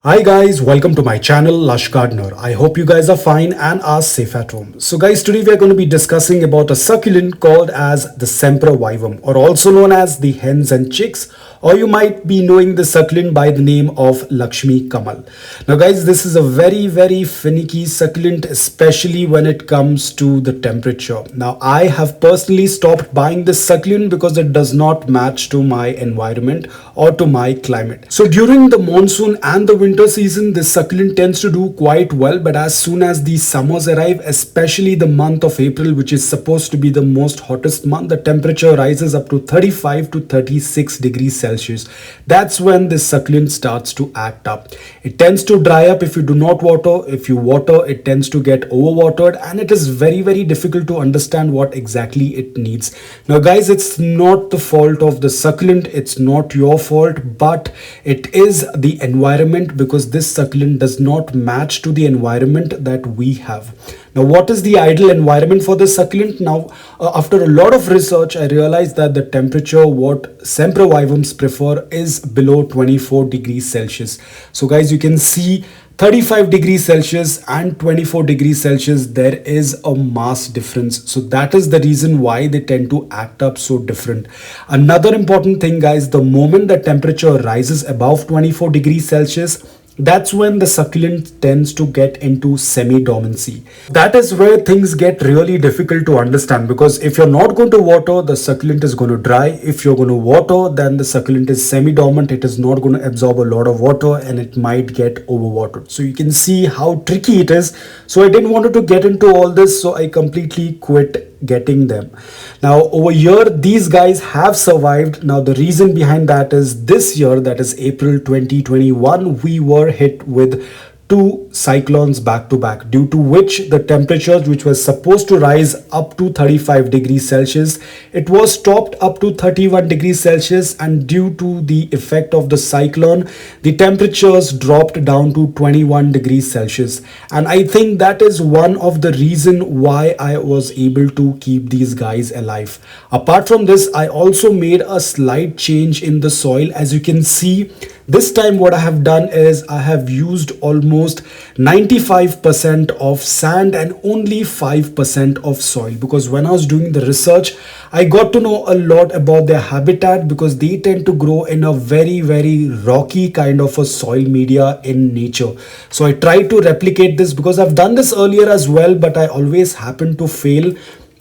Hi guys, welcome to my channel Lush Gardener. I hope you guys are fine and are safe at home. So guys, today we are going to be discussing about a succulent called as the Sempervivum, or also known as the hens and chicks, or you might be knowing the succulent by the name of Lakshmi Kamal. Now guys, this is a very finicky succulent, especially when it comes to the temperature. Now I have personally stopped buying this succulent because it does not match to my environment or to my climate. So during the monsoon and the winter season, this succulent tends to do quite well, but as soon as the summers arrive, especially the month of April, which is supposed to be the most hottest month, the temperature rises up to 35 to 36 degrees Celsius. That's when this succulent starts to act up. It tends to dry up if you do not water. If you water, it tends to get overwatered, and it is very difficult to understand what exactly it needs. Now guys, it's not the fault of the succulent, it's not your fault, but it is the environment, because this succulent does not match to the environment that we have. Now, what is the ideal environment for this succulent? Now, after a lot of research, I realized that the temperature what Sempervivums prefer is below 24 degrees Celsius. So guys, you can see 35 degrees Celsius and 24 degrees Celsius, there is a mass difference. So that is the reason why they tend to act up so different. Another important thing guys, the moment the temperature rises above 24 degrees Celsius, that's when the succulent tends to get into semi-dormancy. That is where things get really difficult to understand, because if you're not going to water, the succulent is going to dry. If you're going to water, then the succulent is semi-dormant. It is not going to absorb a lot of water and it might get overwatered. So you can see how tricky it is. So I didn't want to get into all this, so I completely quit getting them. Now over here, these guys have survived. Now the reason behind that is this year, that is April 2021, we were hit with two cyclones back to back, due to which the temperatures which were supposed to rise up to 35 degrees Celsius, it was stopped up to 31 degrees Celsius, and due to the effect of the cyclone, the temperatures dropped down to 21 degrees Celsius. And I think that is one of the reason why I was able to keep these guys alive. Apart from this, I also made a slight change in the soil. As you can see, this time what I have done is I have used almost 95% of sand and only 5% of soil, because when I was doing the research, I got to know a lot about their habitat, because they tend to grow in a very rocky kind of a soil media in nature. So I tried to replicate this, because I've done this earlier as well, but I always happen to fail.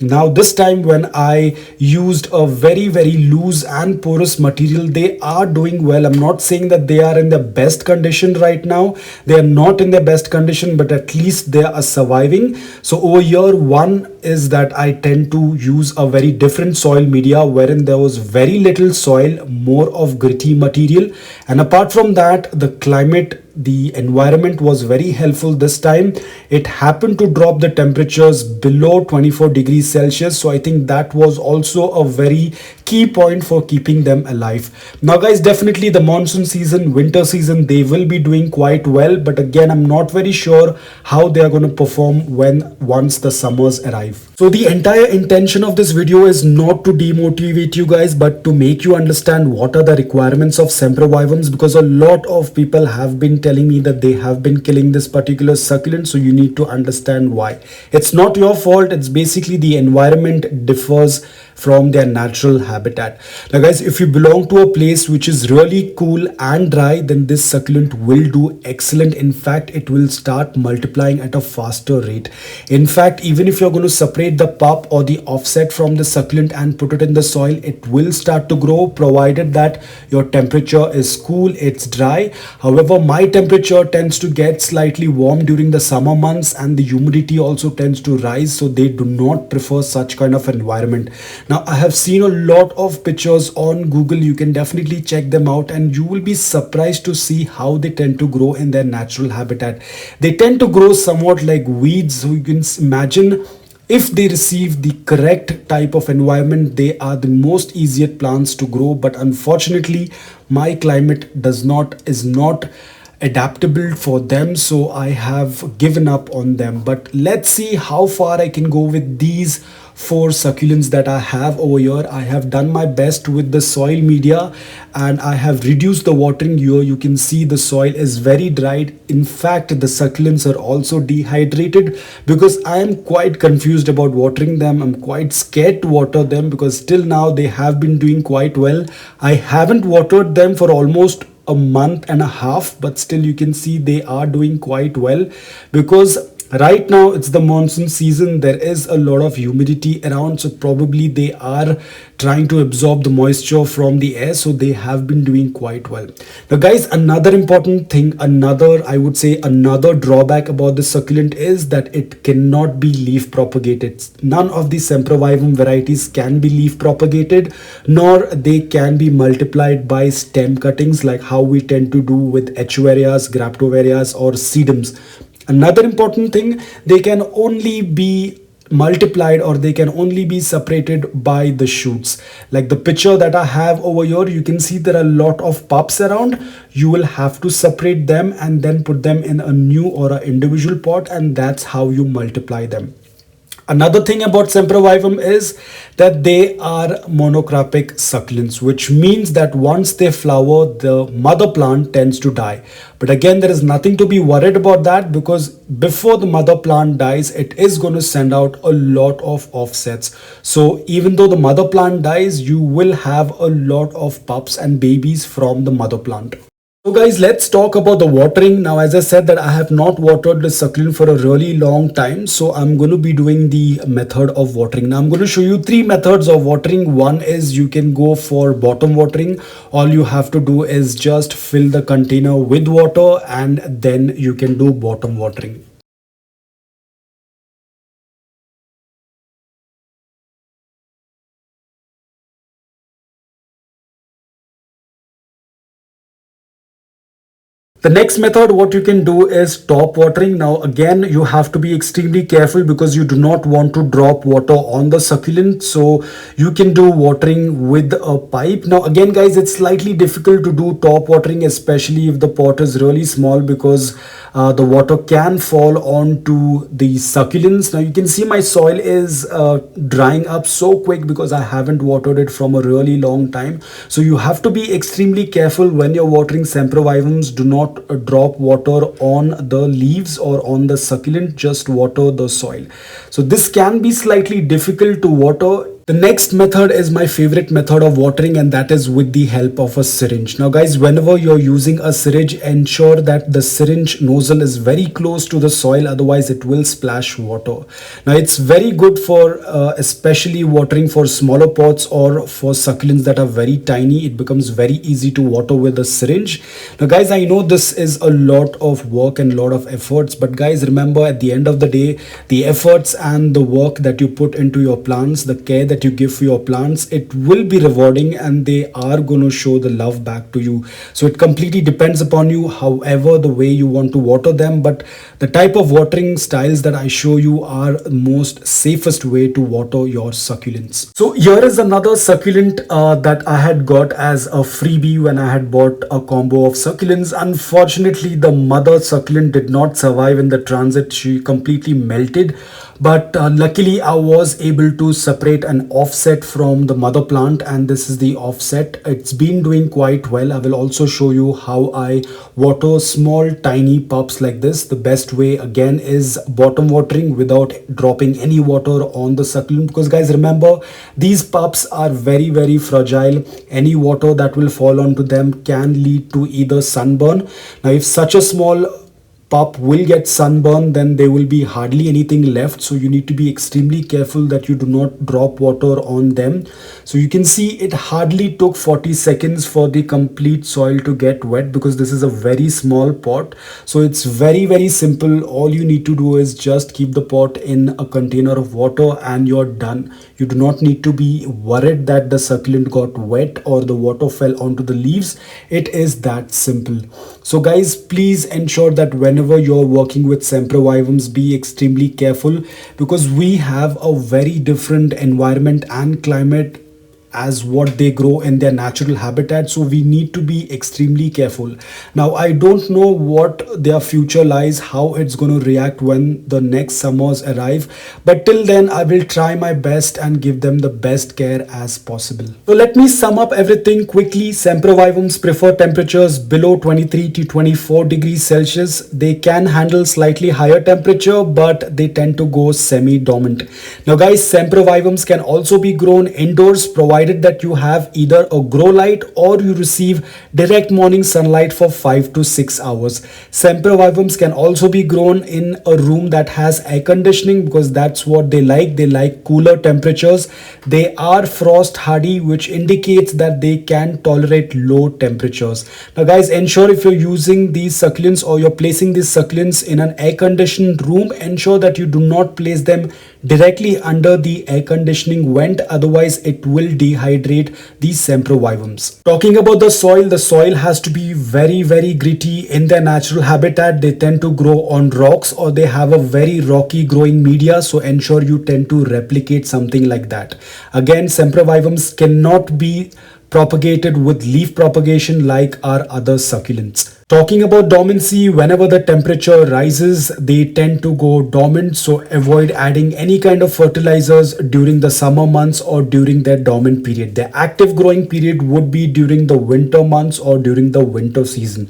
Now this time when I used a very loose and porous material, they are doing well. I'm not saying that they are in the best condition right now. They are not in their best condition, but at least they are surviving. So over here, one is that I tend to use a very different soil media, wherein there was very little soil, more of gritty material. And apart from that, the climate, the environment was very helpful this time. It happened to drop the temperatures below 24 degrees Celsius. So I think that was also a very key point for keeping them alive. Now guys, definitely the monsoon season, winter season, they will be doing quite well. But again, I'm not very sure how they are going to perform once the summers arrive. So the entire intention of this video is not to demotivate you guys, but to make you understand what are the requirements of Sempervivums, because a lot of people have been telling me that they have been killing this particular succulent. So you need to understand why. It's not your fault. It's basically the environment differs from their natural habitat. Now guys, if you belong to a place which is really cool and dry, then this succulent will do excellent. In fact, it will start multiplying at a faster rate. In fact, even if you're going to separate the pulp or the offset from the succulent and put it in the soil, it will start to grow, provided that your temperature is cool, it's dry. However, my temperature tends to get slightly warm during the summer months, and the humidity also tends to rise, so they do not prefer such kind of environment. Now I have seen a lot of pictures on Google. You can definitely check them out, and you will be surprised to see how they tend to grow in their natural habitat. They tend to grow somewhat like weeds. So you can imagine, if they receive the correct type of environment, they are the most easiest plants to grow. But unfortunately, my climate is not adaptable for them, so I have given up on them. But let's see how far I can go with these 4 succulents that I have over here. I have done my best with the soil media and I have reduced the watering here. You can see the soil is very dried. In fact, the succulents are also dehydrated because I am quite confused about watering them. I'm quite scared to water them because till now they have been doing quite well. I haven't watered them for almost a month and a half, but still you can see they are doing quite well because right now it's the monsoon season. There is a lot of humidity around, so probably they are trying to absorb the moisture from the air, so they have been doing quite well. Now guys, another important thing, I would say another drawback about this succulent is that it cannot be leaf propagated. None of the Sempervivum varieties can be leaf propagated, nor they can be multiplied by stem cuttings like how we tend to do with Echuarias, Graptoverias or sedums. Another important thing, they can only be multiplied or they can only be separated by the shoots. Like the picture that I have over here, you can see there are a lot of pups around. You will have to separate them and then put them in a new or an individual pot, and that's how you multiply them. Another thing about Sempervivum is that they are monocarpic succulents, which means that once they flower, the mother plant tends to die. But again, there is nothing to be worried about that because before the mother plant dies, it is going to send out a lot of offsets. So even though the mother plant dies, you will have a lot of pups and babies from the mother plant. So guys, let's talk about the watering. Now, as I said that I have not watered the succulent for a really long time. So I'm going to be doing the method of watering. Now I'm going to show you 3 methods of watering. One is you can go for bottom watering. All you have to do is just fill the container with water and then you can do bottom watering. The next method, what you can do is top watering. Now again, you have to be extremely careful because you do not want to drop water on the succulent. So you can do watering with a pipe. Now again guys, it's slightly difficult to do top watering, especially if the pot is really small, because the water can fall onto the succulents. Now you can see my soil is drying up so quick because I haven't watered it from a really long time. So you have to be extremely careful when you're watering Sempervivums. Do not drop water on the leaves or on the succulent, just water the soil. So this can be slightly difficult to water. The next method is my favorite method of watering, and that is with the help of a syringe. Now guys, whenever you're using a syringe, ensure that the syringe nozzle is very close to the soil, otherwise it will splash water. Now it's very good for especially watering for smaller pots or for succulents that are very tiny. It becomes very easy to water with a syringe. Now guys, I know this is a lot of work and a lot of efforts, but guys, remember at the end of the day, the efforts and the work that you put into your plants, the care that you give for your plants, it will be rewarding and they are going to show the love back to you. So it completely depends upon you, however the way you want to water them, but the type of watering styles that I show you are the most safest way to water your succulents. So here is another succulent that I had got as a freebie when I had bought a combo of succulents. Unfortunately, the mother succulent did not survive in the transit. She completely melted. But luckily I was able to separate an offset from the mother plant, and this is the offset. It's been doing quite well. I will also show you how I water small tiny pups like this. The best way again is bottom watering without dropping any water on the succulent, because guys, remember, these pups are very fragile. Any water that will fall onto them can lead to either sunburn. Now if such a small pup will get sunburn, then there will be hardly anything left. So you need to be extremely careful that you do not drop water on them. So you can see it hardly took 40 seconds for the complete soil to get wet, because this is a very small pot. So it's very simple. All you need to do is just keep the pot in a container of water and you're done. You do not need to be worried that the succulent got wet or the water fell onto the leaves. It is that simple. So guys, please ensure that whenever you're working with Sempervivums, be extremely careful, because we have a very different environment and climate as what they grow in their natural habitat, so we need to be extremely careful. Now I don't know what their future lies, how it's going to react when the next summers arrive, but till then I will try my best and give them the best care as possible. So let me sum up everything quickly. Sempervivums prefer temperatures below 23 to 24 degrees Celsius. They can handle slightly higher temperature, but they tend to go semi-dormant. Now guys, Sempervivums can also be grown indoors provided that you have either a grow light or you receive direct morning sunlight for 5 to 6 hours. Sempervivums can also be grown in a room that has air conditioning because that's what they like. They like cooler temperatures. They are frost hardy, which indicates that they can tolerate low temperatures. Now guys, ensure if you're using these succulents or you're placing these succulents in an air conditioned room, ensure that you do not place them directly under the air conditioning vent, otherwise it will dehydrate these Sempervivums. Talking about the soil has to be very gritty. In their natural habitat, they tend to grow on rocks or they have a very rocky growing media, so ensure you tend to replicate something like that. Again, Sempervivums cannot be propagated with leaf propagation like our other succulents. Talking about dormancy, whenever the temperature rises, they tend to go dormant, so avoid adding any kind of fertilizers during the summer months or during their dormant period. Their active growing period would be during the winter months or during the winter season.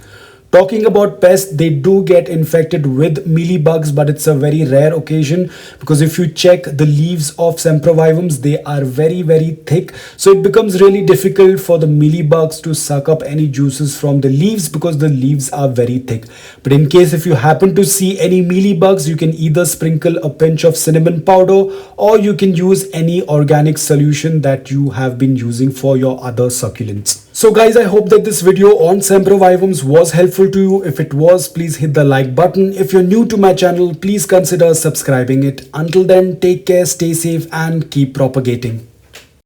Talking about pests, they do get infected with mealybugs, but it's a very rare occasion because if you check the leaves of Sempervivums, they are very thick. So it becomes really difficult for the mealybugs to suck up any juices from the leaves because the leaves are very thick. But in case if you happen to see any mealybugs, you can either sprinkle a pinch of cinnamon powder or you can use any organic solution that you have been using for your other succulents. So guys, I hope that this video on Sempervivums was helpful to you. If it was, please hit the like button. If you're new to my channel, please consider subscribing it. Until then, take care, stay safe and keep propagating.